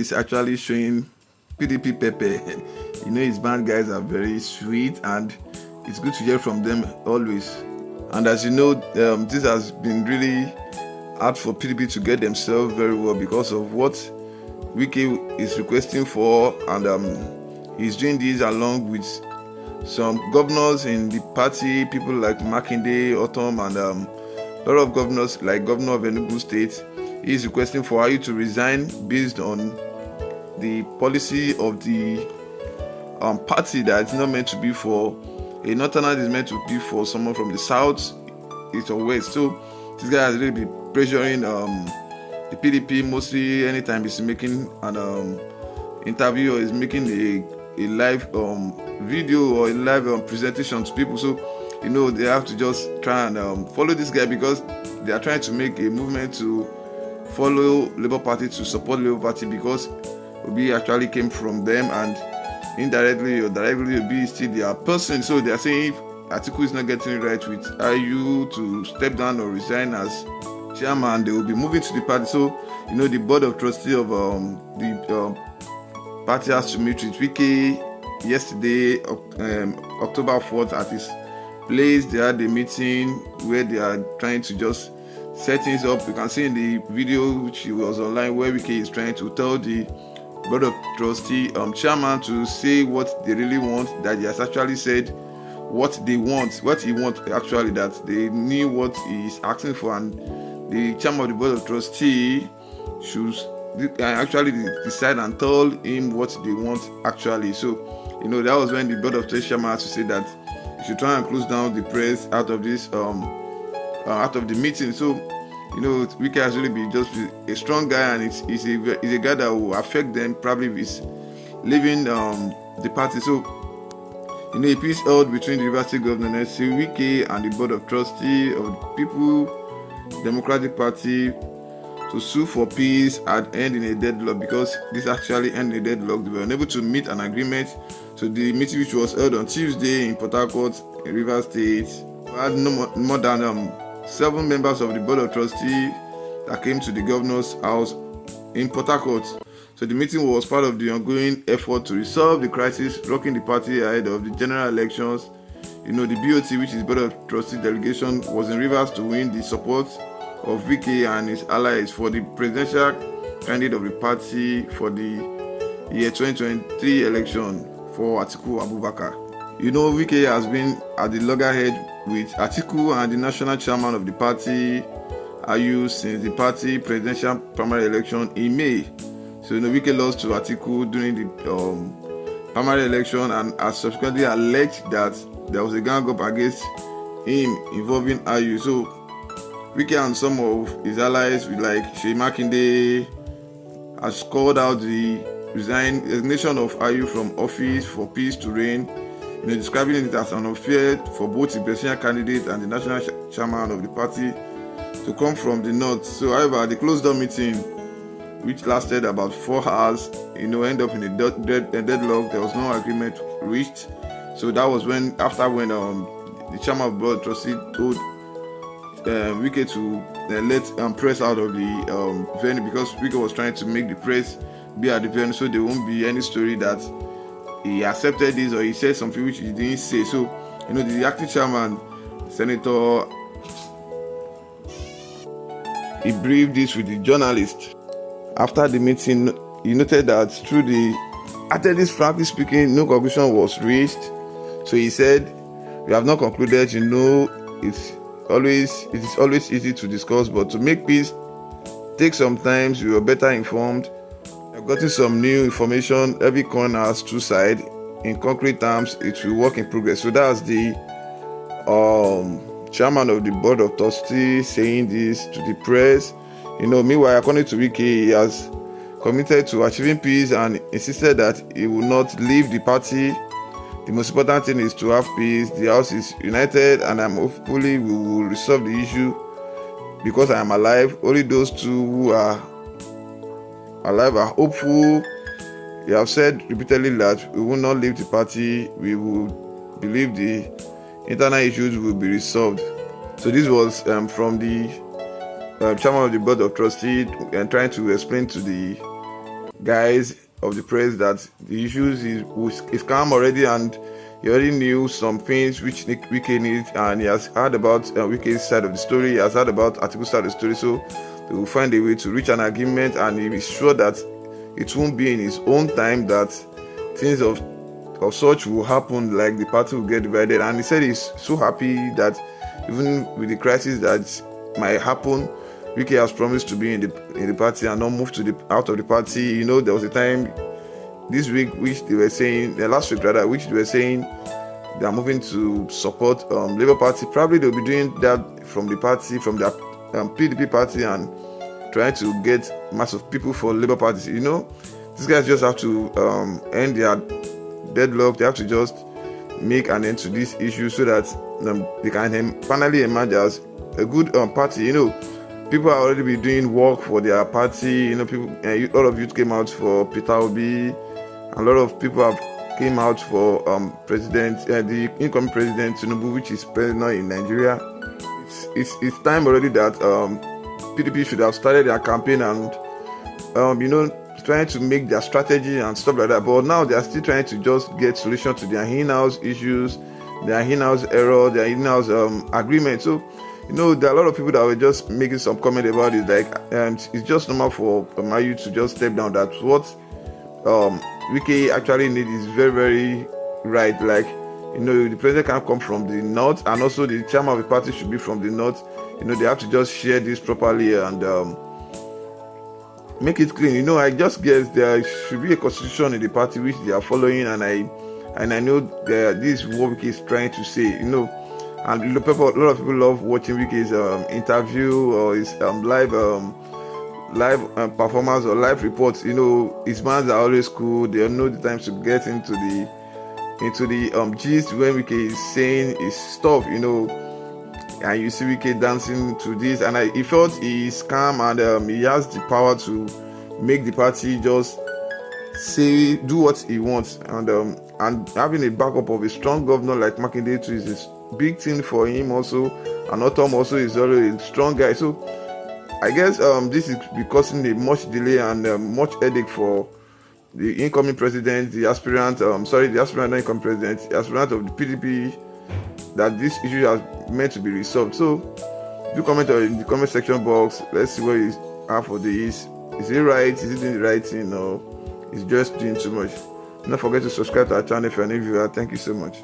is actually showing PDP Pepe. His band guys are very sweet, and it's good to hear from them always. And as you know, this has been really hard for PDP to get themselves very well because of what WIKE is requesting for, and he's doing this along with some governors in the party, people like Makinde, Autumn, and a lot of governors like Governor of Enugu State. He's requesting for you to resign based on the policy of the party that it's not meant to be for a northerner, is meant to be for someone from the south, east or west. So this guy has really been pressuring the PDP mostly anytime he's making an interview or is making a live video or a live presentation to people. So they have to just try and follow this guy, because they are trying to make a movement to follow Labour Party, to support Labour Party, because Obi actually came from them, and indirectly or directly Obi is still their person. So they are saying if Atiku is not getting it right with IU to step down or resign as chairman, they will be moving to the party. So the board of trustees of the party has to meet with WIKE yesterday, October 4th, at his place. They had a meeting where they are trying to just set things up. You can see in the video which was online where WIKE is trying to tell the board of trustee chairman to say what they really want, that he has actually said what he wants actually, that they knew what he is asking for, and the chairman of the board of trustee should actually decide and tell him what they want actually. So that was when the board of trustee chairman had to say that you should try and close down the press out of this out of the meeting. So WIKE has really been just a strong guy, and he's a guy that will affect them probably if he's leaving the party. So a peace held between the Rivers State Governor WIKE and the board of trustees of the People Democratic Party to sue for peace had ended in a deadlock, because this actually ended in a deadlock. They were unable to meet an agreement. So the meeting, which was held on Tuesday in Port Harcourt, in Rivers State, had no more than 7 members of the board of trustees that came to the governor's house in Port Harcourt. So the meeting was part of the ongoing effort to resolve the crisis rocking the party ahead of the general elections. The BOT, which is Board of Trustees delegation, was in Rivers to win the support of WIKE and his allies for the presidential candidate of the party for the year 2023 election for Atiku Abubakar. WIKE has been at the loggerhead with Atiku and the national chairman of the party, IU, since the party presidential primary election in May. So WIKE lost to Atiku during the primary election, and has subsequently alleged that there was a gang up against him involving IU. So WIKE and some of his allies, like Sheyi Makinde, has called out the resignation of IU from office for peace to reign, describing it as unfair for both the presidential candidate and the national chairman of the party to come from the north. So, however, the closed-door meeting, which lasted about 4 hours, ended up in a deadlock. There was no agreement reached. So that was when the chairman of the board of trustees told WIKE to let press out of the venue, because WIKE was trying to make the press be at the venue, so there won't be any story that he accepted this or he said something which he didn't say. So the acting chairman, Senator, he briefed this with the journalist. After the meeting, he noted that through the attendance, frankly speaking, no conclusion was reached. So he said, "We have not concluded. It is always easy to discuss, but to make peace takes some time. We were better informed. I've gotten some new information. Every coin has 2 sides. In concrete terms, it will work in progress." So that's the chairman of the board of trustees saying this to the press. Meanwhile, according to WIKE, he has committed to achieving peace and insisted that he will not leave the party. The most important thing is to have peace. The house is united, and hopefully we will resolve the issue because I am alive. Only those 2 who are alive are hopeful. We have said repeatedly that we will not leave the party. We will believe the internal issues will be resolved. So this was from the chairman of the board of trustees and trying to explain to the guys of the press that the issues is calm already, and he already knew some things which Wike needs, and he has heard about Wike's side of the story. He has heard about Atiku's side of the story, so they will find a way to reach an agreement, and he is sure that it won't be in his own time that things of such will happen, like the party will get divided. And he said he's so happy that even with the crisis that might happen, Wike has promised to be in the party and not move out of the party. There was a time this week which they were saying, last week rather, which they were saying they are moving to support Labour Party. Probably they'll be doing that from the party, from the PDP party, and trying to get mass of people for Labour Party. These guys just have to end their deadlock. They have to just make an end to this issue so that they can finally emerge as a good party. People are already be doing work for their party. People, a lot of youth came out for Peter Obi. A lot of people have came out for the incoming president Tinubu, which is president in Nigeria. It's time already that PDP should have started their campaign and trying to make their strategy and stuff like that. But now they are still trying to just get solution to their in-house issues, their in-house error, their in-house agreement. So there are a lot of people that were just making some comment about it, like it's just normal for Mayu to just step down. That's what Wike actually needs is very, very right. Like, the president can't come from the north, and also the chairman of the party should be from the north. They have to just share this properly and make it clean. I just guess there should be a constitution in the party which they are following, and I know that this is what Wike is trying to say. And a lot of people love watching Wike's interview or his live performance or live reports. His bands are always cool. They know the times to get into the gist when Wike is saying his stuff. And you see Wike dancing to this, and he felt he's calm, and he has the power to make the party just do what he wants, and having a backup of a strong governor like Makinde too is a big thing for him also. And Otom also is already a strong guy, so I guess this is causing a much delay and much headache for the incoming president, the aspirant, not incoming president, the aspirant of the PDP, that this issue has meant to be resolved. So do comment in the comment section box. Let's see what you have for this. Is it right? Is it doing the right thing, or is just doing too much? Don't forget to subscribe to our channel if you're a new viewer. Thank you so much.